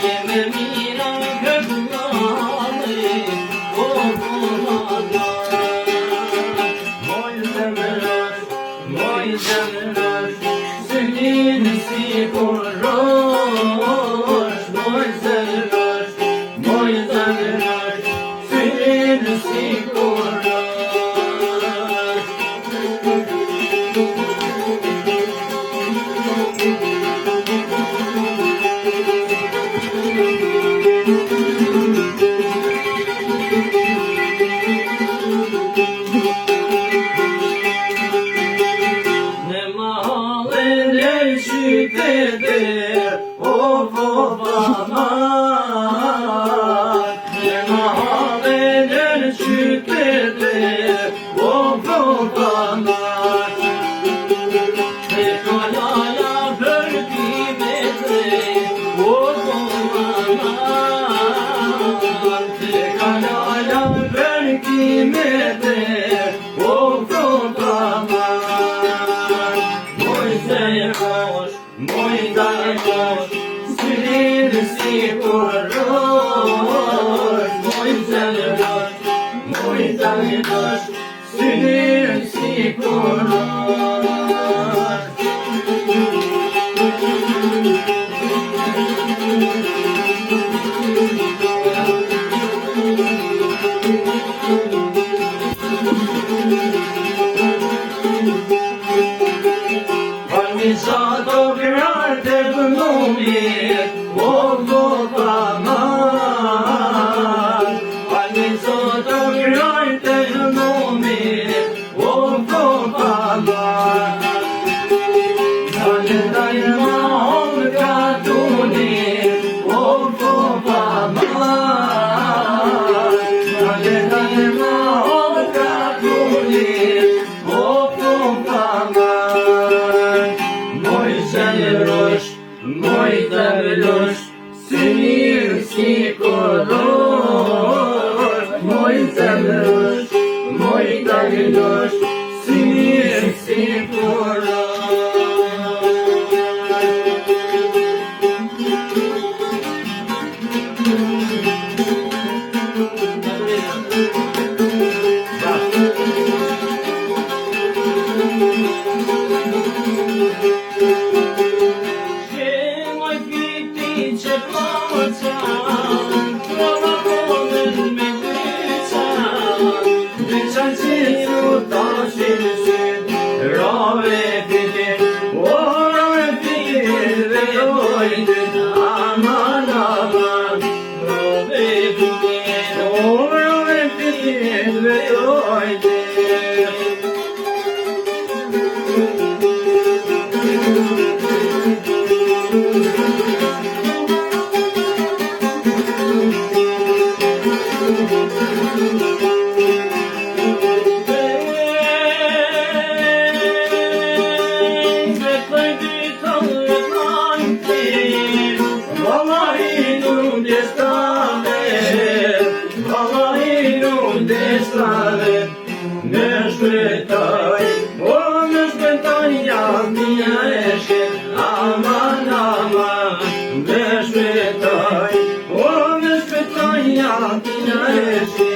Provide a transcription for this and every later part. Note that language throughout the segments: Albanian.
jeme mira këllane, o punada. Moj zemrësh, synin si kur rosh, moj zemrësh, synin si kur rosh. Në mahallën e qytetit, o babat. Në mahallën e qytetit, o babat. Te kalala për kimetit, o babat. Te kalala për kimetit, o babat. Moj dajmosh, synin si kur rosh, moj dajmosh, synin si kur rosh. Sa grarte vëmumit, o babat. Sa grarte vëmumit, o babat. Daj ma om katunit, o babat. Daj ma om katunit, o babat. Moj zemrësh, synin si kur rosh, moj zemrësh, synin si kur Në shpëtoj jam mia eshe, aman, në shpëtoj jam mia eshe.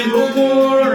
Bukur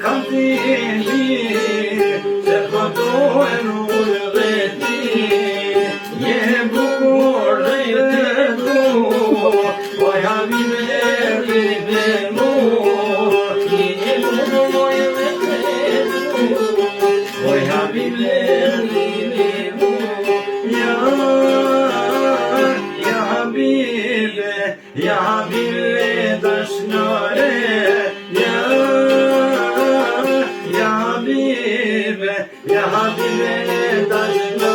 kam tini se fotohen unë dhe ti je bukur dhe i të tu po Habibe dhe mu je bukur dhe të tu po Habibe dhe mu Ya Habibe dashnare Ya Habibe dashnare